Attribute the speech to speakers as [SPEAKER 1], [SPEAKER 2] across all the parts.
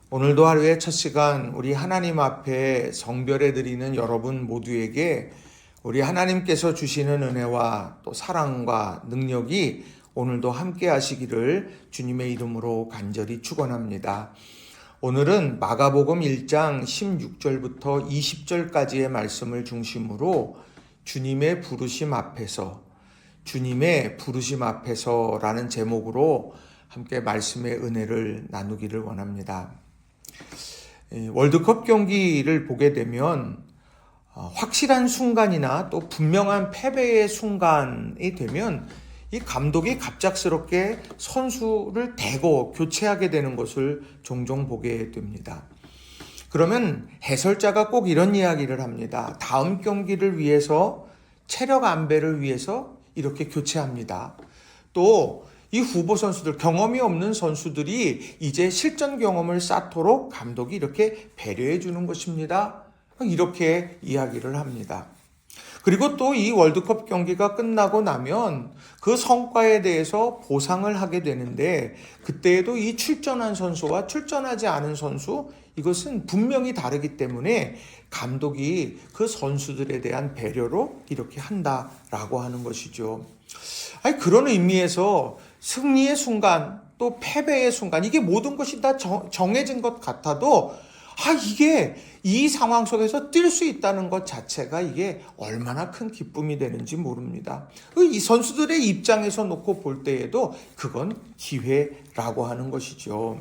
[SPEAKER 1] 오늘도 하루의 첫 시간 우리 하나님 앞에 성별해 드리는 여러분 모두에게 우리 하나님께서 주시는 은혜와 또 사랑과 능력이 오늘도 함께 하시기를 주님의 이름으로 간절히 축원합니다. 오늘은 마가복음 1장 16절부터 20절까지의 말씀을 중심으로 주님의 부르심 앞에서라는 제목으로 함께 말씀의 은혜를 나누기를 원합니다. 월드컵 경기를 보게 되면 확실한 순간이나 또 분명한 패배의 순간이 되면 이 감독이 갑작스럽게 선수를 대거 교체하게 되는 것을 종종 보게 됩니다. 그러면 해설자가 꼭 이런 이야기를 합니다. 다음 경기를 위해서, 체력 안배를 위해서 이렇게 교체합니다. 또 이 후보 선수들, 경험이 없는 선수들이 이제 실전 경험을 쌓도록 감독이 이렇게 배려해 주는 것입니다. 이렇게 이야기를 합니다. 그리고 또 이 월드컵 경기가 끝나고 나면 그 성과에 대해서 보상을 하게 되는데, 그때에도 이 출전한 선수와 출전하지 않은 선수, 이것은 분명히 다르기 때문에 감독이 그 선수들에 대한 배려로 이렇게 한다라고 하는 것이죠. 그런 의미에서 승리의 순간, 또 패배의 순간, 이게 모든 것이 다 정해진 것 같아도 이게 이 상황 속에서 뛸 수 있다는 것 자체가 이게 얼마나 큰 기쁨이 되는지 모릅니다. 이 선수들의 입장에서 놓고 볼 때에도 그건 기회라고 하는 것이죠.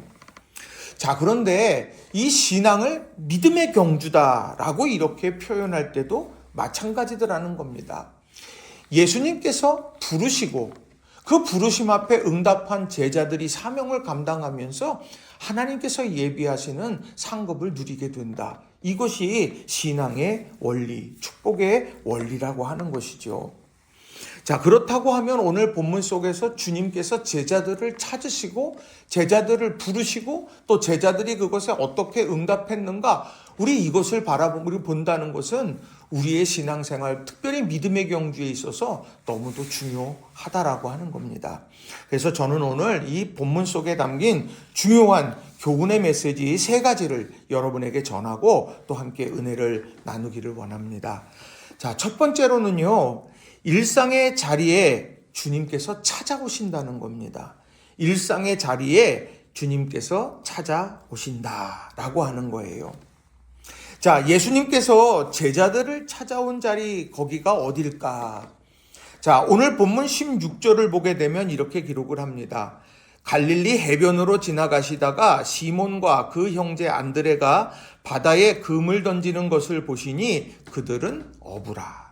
[SPEAKER 1] 자, 그런데 이 신앙을 믿음의 경주다라고 이렇게 표현할 때도 마찬가지더라는 겁니다. 예수님께서 부르시고 그 부르심 앞에 응답한 제자들이 사명을 감당하면서 하나님께서 예비하시는 상급을 누리게 된다. 이것이 신앙의 원리, 축복의 원리라고 하는 것이죠. 자, 그렇다고 하면 오늘 본문 속에서 주님께서 제자들을 찾으시고 제자들을 부르시고 또 제자들이 그것에 어떻게 응답했는가, 우리 이것을 본다는 것은 우리의 신앙생활, 특별히 믿음의 경주에 있어서 너무도 중요하다라고 하는 겁니다. 그래서 저는 오늘 이 본문 속에 담긴 중요한 교훈의 메시지 3가지를 여러분에게 전하고 또 함께 은혜를 나누기를 원합니다. 자, 첫 번째로는요, 일상의 자리에 주님께서 찾아오신다는 겁니다. 일상의 자리에 주님께서 찾아오신다라고 하는 거예요. 자, 예수님께서 제자들을 찾아온 자리, 거기가 어딜까? 자, 오늘 본문 16절을 보게 되면 이렇게 기록을 합니다. 갈릴리 해변으로 지나가시다가 시몬과 그 형제 안드레가 바다에 금을 던지는 것을 보시니 그들은 어부라.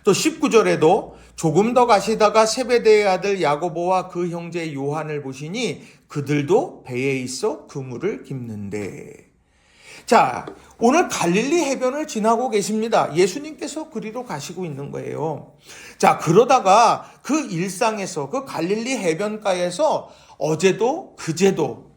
[SPEAKER 1] 또 19절에도 조금 더 가시다가 세베대의 아들 야고보와 그 형제 요한을 보시니 그들도 배에 있어 그물을 깁는데. 자, 오늘 갈릴리 해변을 지나고 계십니다. 예수님께서 그리로 가시고 있는 거예요. 자, 그러다가 그 일상에서, 그 갈릴리 해변가에서 어제도 그제도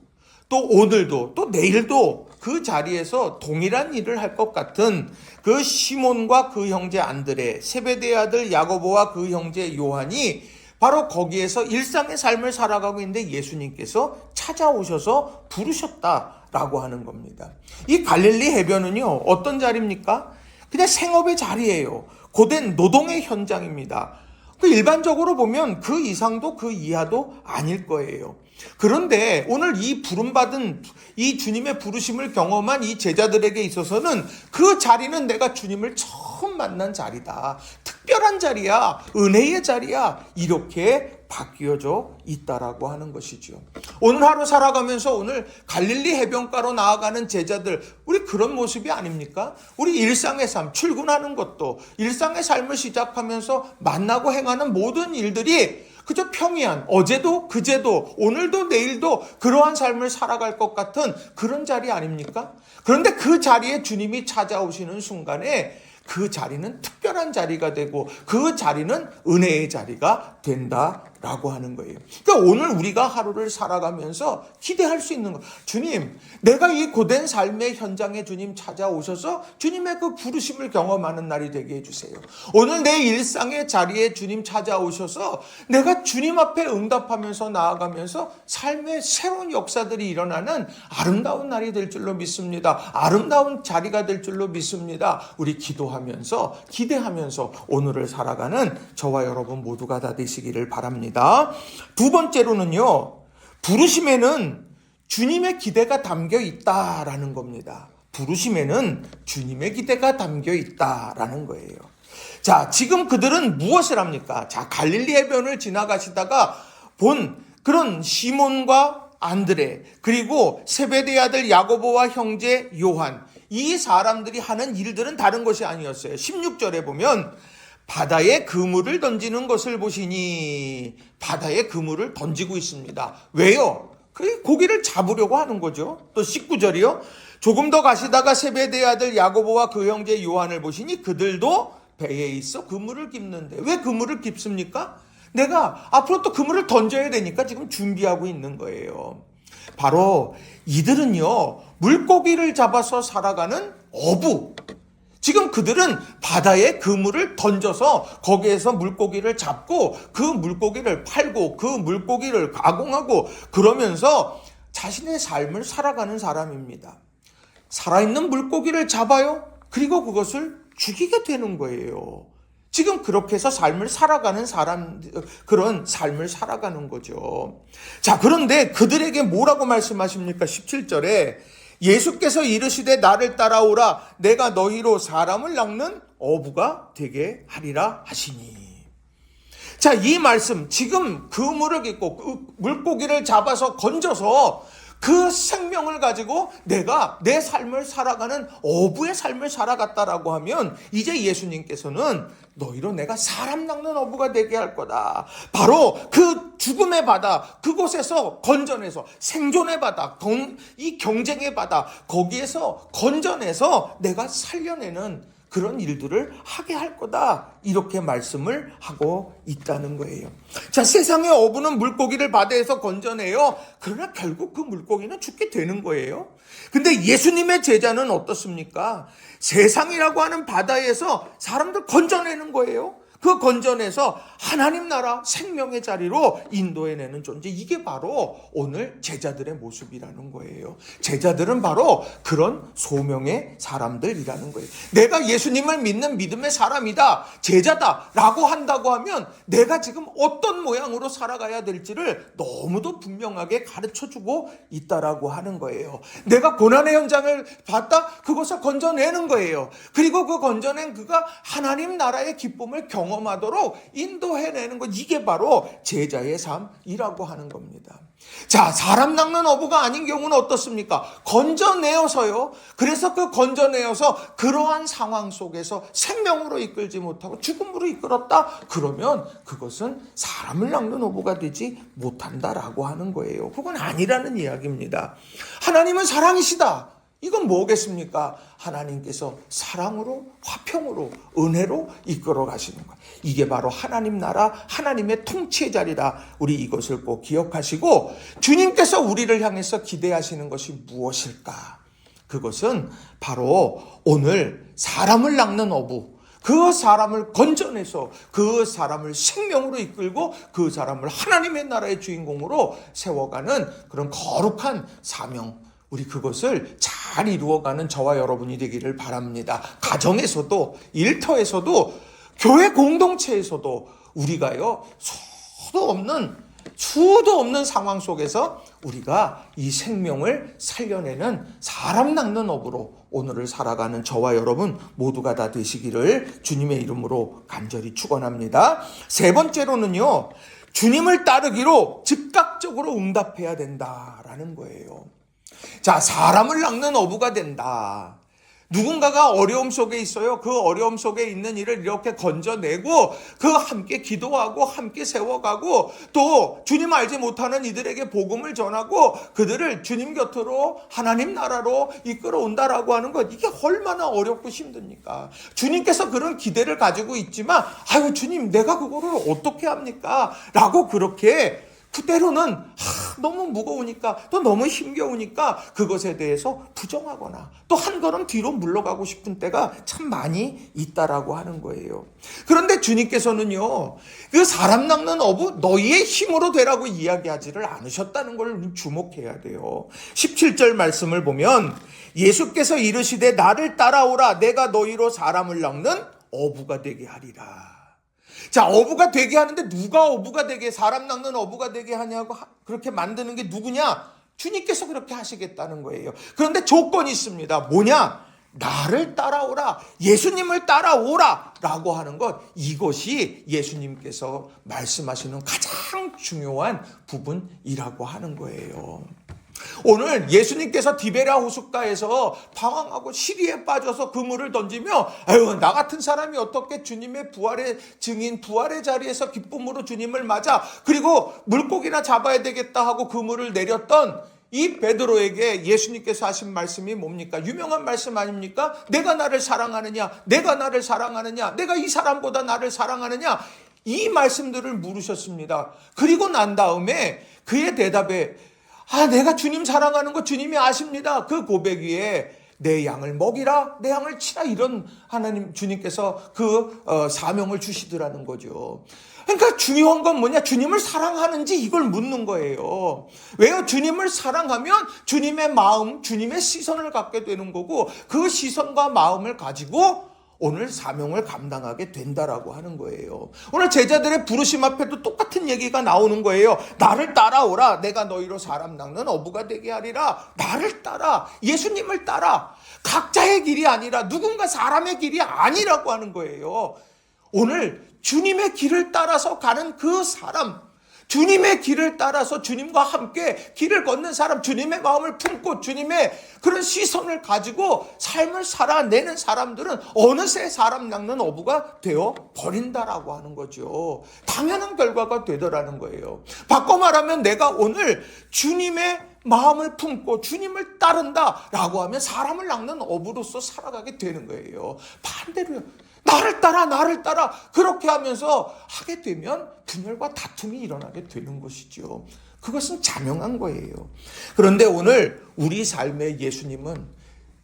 [SPEAKER 1] 또 오늘도 또 내일도 그 자리에서 동일한 일을 할 것 같은 그 시몬과 그 형제 안드레, 세베대의 아들 야고보와 그 형제 요한이 바로 거기에서 일상의 삶을 살아가고 있는데 예수님께서 찾아오셔서 부르셨다라고 하는 겁니다. 이 갈릴리 해변은요, 어떤 자리입니까? 그냥 생업의 자리예요. 고된 노동의 현장입니다. 일반적으로 보면 그 이상도 그 이하도 아닐 거예요. 그런데 오늘 이 부름받은 이 주님의 부르심을 경험한 이 제자들에게 있어서는 그 자리는 내가 주님을 처음 만난 자리다. 특별한 자리야. 은혜의 자리야. 이렇게 바뀌어져 있다라고 하는 것이죠. 오늘 하루 살아가면서 오늘 갈릴리 해변가로 나아가는 제자들, 우리 그런 모습이 아닙니까? 우리 일상의 삶, 출근하는 것도, 일상의 삶을 시작하면서 만나고 행하는 모든 일들이 그저 평이한, 어제도 그제도 오늘도 내일도 그러한 삶을 살아갈 것 같은 그런 자리 아닙니까? 그런데 그 자리에 주님이 찾아오시는 순간에 그 자리는 특별한 자리가 되고 그 자리는 은혜의 자리가 된다라고 라고 하는 거예요. 그러니까 오늘 우리가 하루를 살아가면서 기대할 수 있는 거. 주님, 내가 이 고된 삶의 현장에 주님 찾아오셔서 주님의 그 부르심을 경험하는 날이 되게 해주세요. 오늘 내 일상의 자리에 주님 찾아오셔서 내가 주님 앞에 응답하면서 나아가면서 삶의 새로운 역사들이 일어나는 아름다운 날이 될 줄로 믿습니다. 아름다운 자리가 될 줄로 믿습니다. 우리 기도하면서 기대하면서 오늘을 살아가는 저와 여러분 모두가 다 되시기를 바랍니다. 두 번째로는요, 부르심에는 주님의 기대가 담겨 있다라는 겁니다. 부르심에는 주님의 기대가 담겨 있다라는 거예요. 자, 지금 그들은 무엇을 합니까? 자, 갈릴리 해변을 지나가시다가 본 그런 시몬과 안드레, 그리고 세베대의 아들 야고보와 형제 요한, 이 사람들이 하는 일들은 다른 것이 아니었어요. 16절에 보면 바다에 그물을 던지는 것을 보시니, 바다에 그물을 던지고 있습니다. 왜요? 그 고기를 잡으려고 하는 거죠. 또 19절이요. 조금 더 가시다가 세베대의 아들 야고보와 그 형제 요한을 보시니 그들도 배에 있어 그물을 깁는데. 왜 그물을 깁습니까? 내가 앞으로 또 그물을 던져야 되니까 지금 준비하고 있는 거예요. 바로 이들은요, 물고기를 잡아서 살아가는 어부. 지금 그들은 바다에 그물을 던져서 거기에서 물고기를 잡고 그 물고기를 팔고 그 물고기를 가공하고 그러면서 자신의 삶을 살아가는 사람입니다. 살아있는 물고기를 잡아요. 그리고 그것을 죽이게 되는 거예요. 지금 그렇게 해서 삶을 살아가는 사람, 그런 삶을 살아가는 거죠. 자, 그런데 그들에게 뭐라고 말씀하십니까? 17절에 예수께서 이르시되 나를 따라오라 내가 너희로 사람을 낚는 어부가 되게 하리라 하시니. 자, 이 말씀, 지금 그물을 깃고 그 물고기를 잡아서 건져서 그 생명을 가지고 내가 내 삶을 살아가는 어부의 삶을 살아갔다라고 하면 이제 예수님께서는 너희로 내가 사람 낚는 어부가 되게 할 거다. 바로 그 죽음의 바다, 그곳에서 건져내서 생존의 바다, 이 경쟁의 바다, 거기에서 건져내서 내가 살려내는 그런 일들을 하게 할 거다. 이렇게 말씀을 하고 있다는 거예요. 자, 세상의 어부는 물고기를 바다에서 건져내요. 그러나 결국 그 물고기는 죽게 되는 거예요. 근데 예수님의 제자는 어떻습니까? 세상이라고 하는 바다에서 사람들 건져내는 거예요. 그 건져내서 하나님 나라 생명의 자리로 인도해내는 존재. 이게 바로 오늘 제자들의 모습이라는 거예요. 제자들은 바로 그런 소명의 사람들이라는 거예요. 내가 예수님을 믿는 믿음의 사람이다, 제자다 라고 한다고 하면 내가 지금 어떤 모양으로 살아가야 될지를 너무도 분명하게 가르쳐주고 있다라고 하는 거예요. 내가 고난의 현장을 봤다? 그것을 건져내는 거예요. 그리고 그 건져낸 그가 하나님 나라의 기쁨을 경험하도록 인도해내는 것, 이게 바로 제자의 삶이라고 하는 겁니다. 자, 사람 낚는 어부가 아닌 경우는 어떻습니까? 건져내어서요. 그래서 그 건져내어서 그러한 상황 속에서 생명으로 이끌지 못하고 죽음으로 이끌었다. 그러면 그것은 사람을 낚는 어부가 되지 못한다라고 하는 거예요. 그건 아니라는 이야기입니다. 하나님은 사랑이시다. 이건 뭐겠습니까? 하나님께서 사랑으로, 화평으로, 은혜로 이끌어 가시는 것. 이게 바로 하나님 나라, 하나님의 통치의 자리다. 우리 이것을 꼭 기억하시고, 주님께서 우리를 향해서 기대하시는 것이 무엇일까? 그것은 바로 오늘 사람을 낚는 어부, 그 사람을 건져내서 그 사람을 생명으로 이끌고 그 사람을 하나님의 나라의 주인공으로 세워가는 그런 거룩한 사명, 우리 그것을 잘 이루어가는 저와 여러분이 되기를 바랍니다. 가정에서도, 일터에서도, 교회 공동체에서도 우리가요, 수도 없는 상황 속에서 우리가 이 생명을 살려내는 사람 낚는 업으로 오늘을 살아가는 저와 여러분 모두가 다 되시기를 주님의 이름으로 간절히 축원합니다. 세 번째로는요, 주님을 따르기로 즉각적으로 응답해야 된다라는 거예요. 자, 사람을 낚는 어부가 된다. 누군가가 어려움 속에 있어요. 그 어려움 속에 있는 이를 이렇게 건져내고 그 함께 기도하고 함께 세워가고 또 주님 알지 못하는 이들에게 복음을 전하고 그들을 주님 곁으로 하나님 나라로 이끌어온다라고 하는 것, 이게 얼마나 어렵고 힘듭니까? 주님께서 그런 기대를 가지고 있지만 아유 주님 내가 그거를 어떻게 합니까? 라고 그렇게 때로는 너무 무거우니까 또 너무 힘겨우니까 그것에 대해서 부정하거나 또 한 걸음 뒤로 물러가고 싶은 때가 참 많이 있다라고 하는 거예요. 그런데 주님께서는요, 그 사람 낚는 어부 너희의 힘으로 되라고 이야기하지를 않으셨다는 걸 주목해야 돼요. 17절 말씀을 보면 예수께서 이르시되 나를 따라오라 내가 너희로 사람을 낚는 어부가 되게 하리라. 자, 어부가 되게 하는데 누가 어부가 되게, 사람 낚는 어부가 되게 하냐고 그렇게 만드는 게 누구냐? 주님께서 그렇게 하시겠다는 거예요. 그런데 조건이 있습니다. 뭐냐? 나를 따라오라, 예수님을 따라오라 라고 하는 것, 이것이 예수님께서 말씀하시는 가장 중요한 부분이라고 하는 거예요. 오늘 예수님께서 디베랴 호숫가에서 방황하고 시리에 빠져서 그물을 던지며 아유 나 같은 사람이 어떻게 주님의 부활의 증인 부활의 자리에서 기쁨으로 주님을 맞아 그리고 물고기나 잡아야 되겠다 하고 그물을 내렸던 이 베드로에게 예수님께서 하신 말씀이 뭡니까? 유명한 말씀 아닙니까? 내가 나를 사랑하느냐? 내가 나를 사랑하느냐? 내가 이 사람보다 나를 사랑하느냐? 이 말씀들을 물으셨습니다. 그리고 난 다음에 그의 대답에 내가 주님 사랑하는 거 주님이 아십니다. 그 고백 위에 내 양을 먹이라, 내 양을 치라, 이런 하나님 주님께서 그 사명을 주시더라는 거죠. 그러니까 중요한 건 뭐냐? 주님을 사랑하는지 이걸 묻는 거예요. 왜요? 주님을 사랑하면 주님의 마음, 주님의 시선을 갖게 되는 거고 그 시선과 마음을 가지고 오늘 사명을 감당하게 된다라고 하는 거예요. 오늘 제자들의 부르심 앞에도 똑같은 얘기가 나오는 거예요. 나를 따라오라. 내가 너희로 사람 낚는 어부가 되게 하리라. 나를 따라. 예수님을 따라. 각자의 길이 아니라 누군가 사람의 길이 아니라고 하는 거예요. 오늘 주님의 길을 따라서 가는 그 사람, 주님의 길을 따라서 주님과 함께 길을 걷는 사람, 주님의 마음을 품고 주님의 그런 시선을 가지고 삶을 살아내는 사람들은 어느새 사람 낚는 어부가 되어 버린다라고 하는 거죠. 당연한 결과가 되더라는 거예요. 바꿔 말하면 내가 오늘 주님의 마음을 품고 주님을 따른다라고 하면 사람을 낚는 어부로서 살아가게 되는 거예요. 반대로요. 나를 따라 그렇게 하면서 하게 되면 분열과 다툼이 일어나게 되는 것이죠. 그것은 자명한 거예요. 그런데 오늘 우리 삶의 예수님은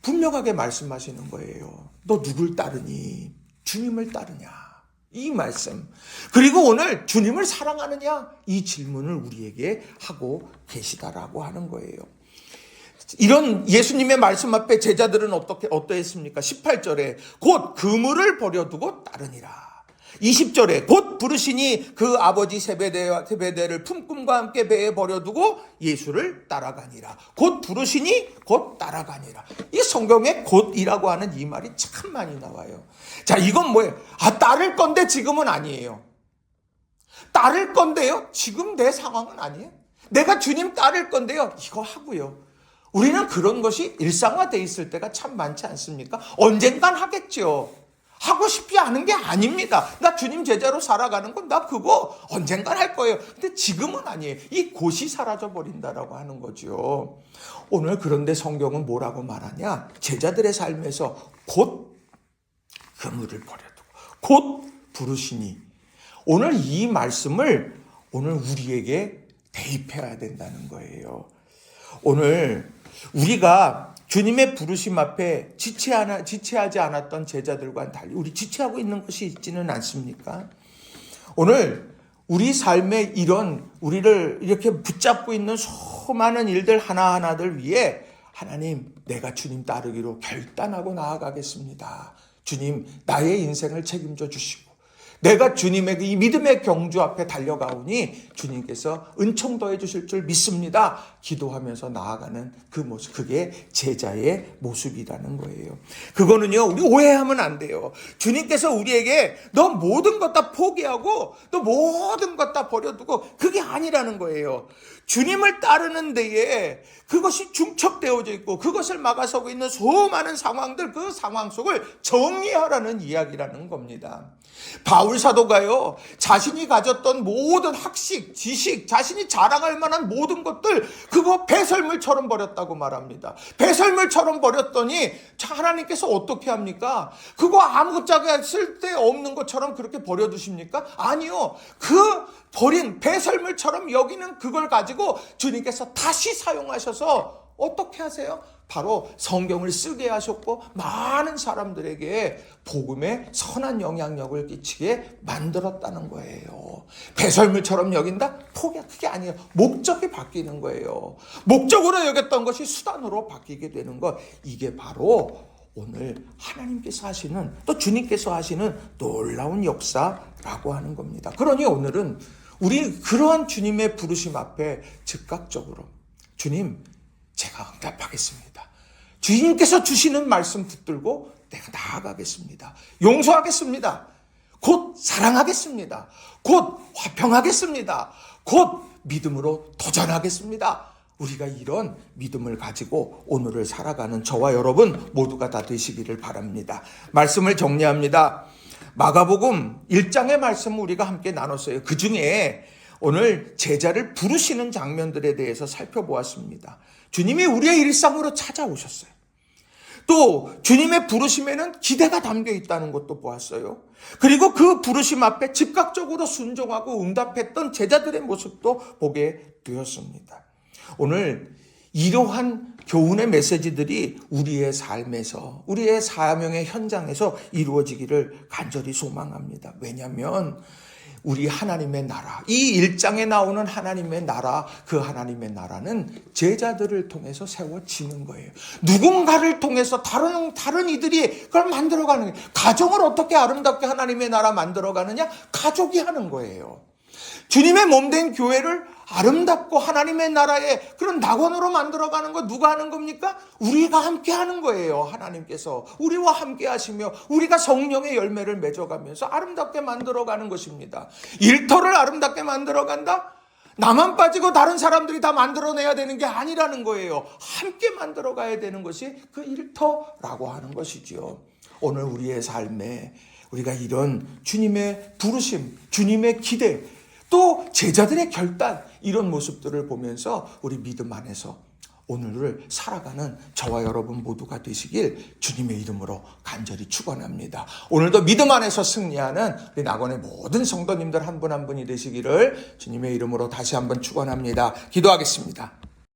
[SPEAKER 1] 분명하게 말씀하시는 거예요. 너 누굴 따르니? 주님을 따르냐? 이 말씀. 그리고 오늘 주님을 사랑하느냐? 이 질문을 우리에게 하고 계시다라고 하는 거예요. 이런 예수님의 말씀 앞에 제자들은 어떠했습니까? 18절에 곧 그물을 버려두고 따르니라. 20절에 곧 부르시니 그 아버지 세베대를 품꿈과 함께 배에 버려두고 예수를 따라가니라. 곧 부르시니 곧 따라가니라. 이 성경에 곧이라고 하는 이 말이 참 많이 나와요. 자, 이건 뭐예요? 따를 건데 지금은 아니에요. 따를 건데요? 지금 내 상황은 아니에요. 내가 주님 따를 건데요? 이거 하고요. 우리는 그런 것이 일상화되어 있을 때가 참 많지 않습니까? 언젠간 하겠죠. 하고 싶지 않은 게 아닙니다. 나 주님 제자로 살아가는 건 나 그거 언젠간 할 거예요. 근데 지금은 아니에요. 이 곧이 사라져버린다라고 하는 거죠. 오늘 그런데 성경은 뭐라고 말하냐? 제자들의 삶에서 곧 그물을 버려두고 곧 부르시니. 오늘 이 말씀을 오늘 우리에게 대입해야 된다는 거예요. 오늘 우리가 주님의 부르심 앞에 지체하지 않았던 제자들과는 달리 우리 지체하고 있는 것이 있지는 않습니까? 오늘 우리 삶의 이런 우리를 이렇게 붙잡고 있는 수많은 일들 하나하나들 위해 하나님, 내가 주님 따르기로 결단하고 나아가겠습니다. 주님, 나의 인생을 책임져 주시고 내가 주님의 이 믿음의 경주 앞에 달려가오니 주님께서 은총 더해 주실 줄 믿습니다. 기도하면서 나아가는 그 모습, 그게 제자의 모습이라는 거예요. 그거는요, 우리 오해하면 안 돼요. 주님께서 우리에게 너 모든 것 다 포기하고 너 모든 것 다 버려두고, 그게 아니라는 거예요. 주님을 따르는 데에 그것이 중첩되어져 있고 그것을 막아서고 있는 수많은 상황들, 그 상황 속을 정리하라는 이야기라는 겁니다. 바울 사도가요, 자신이 가졌던 모든 학식, 지식, 자신이 자랑할 만한 모든 것들, 그거 배설물처럼 버렸다고 말합니다. 배설물처럼 버렸더니 하나님께서 어떻게 합니까? 그거 아무것도 쓸데없는 것처럼 그렇게 버려두십니까? 아니요. 그 버린 배설물처럼 여기는 그걸 가지고 주님께서 다시 사용하셔서 어떻게 하세요? 바로 성경을 쓰게 하셨고 많은 사람들에게 복음의 선한 영향력을 끼치게 만들었다는 거예요. 배설물처럼 여긴다? 그게 아니에요. 목적이 바뀌는 거예요. 목적으로 여겼던 것이 수단으로 바뀌게 되는 것, 이게 바로 오늘 하나님께서 하시는, 또 주님께서 하시는 놀라운 역사라고 하는 겁니다. 그러니 오늘은 우리 그러한 주님의 부르심 앞에 즉각적으로 주님, 제가 응답하겠습니다. 주님께서 주시는 말씀 붙들고 내가 나아가겠습니다. 용서하겠습니다. 곧 사랑하겠습니다. 곧 화평하겠습니다. 곧 믿음으로 도전하겠습니다. 우리가 이런 믿음을 가지고 오늘을 살아가는 저와 여러분 모두가 다 되시기를 바랍니다. 말씀을 정리합니다. 마가복음 1장의 말씀을 우리가 함께 나눴어요. 그 중에 오늘 제자를 부르시는 장면들에 대해서 살펴보았습니다. 주님이 우리의 일상으로 찾아오셨어요. 또 주님의 부르심에는 기대가 담겨 있다는 것도 보았어요. 그리고 그 부르심 앞에 즉각적으로 순종하고 응답했던 제자들의 모습도 보게 되었습니다. 오늘 이러한 교훈의 메시지들이 우리의 삶에서, 우리의 사명의 현장에서 이루어지기를 간절히 소망합니다. 왜냐하면 우리 하나님의 나라, 이 1장에 나오는 하나님의 나라, 그 하나님의 나라는 제자들을 통해서 세워지는 거예요. 누군가를 통해서 다른 이들이 그걸 만들어가는 거예요. 가정을 어떻게 아름답게 하나님의 나라 만들어가느냐? 가족이 하는 거예요. 주님의 몸된 교회를 아름답고 하나님의 나라의 그런 낙원으로 만들어가는 거 누가 하는 겁니까? 우리가 함께 하는 거예요. 하나님께서 우리와 함께 하시며 우리가 성령의 열매를 맺어가면서 아름답게 만들어가는 것입니다. 일터를 아름답게 만들어간다? 나만 빠지고 다른 사람들이 다 만들어내야 되는 게 아니라는 거예요. 함께 만들어가야 되는 것이 그 일터라고 하는 것이지요. 오늘 우리의 삶에 우리가 이런 주님의 부르심, 주님의 기대, 또 제자들의 결단, 이런 모습들을 보면서 우리 믿음 안에서 오늘을 살아가는 저와 여러분 모두가 되시길 주님의 이름으로 간절히 축원합니다. 오늘도 믿음 안에서 승리하는 우리 낙원의 모든 성도님들 한 분 한 분이 되시기를 주님의 이름으로 다시 한번 축원합니다. 기도하겠습니다.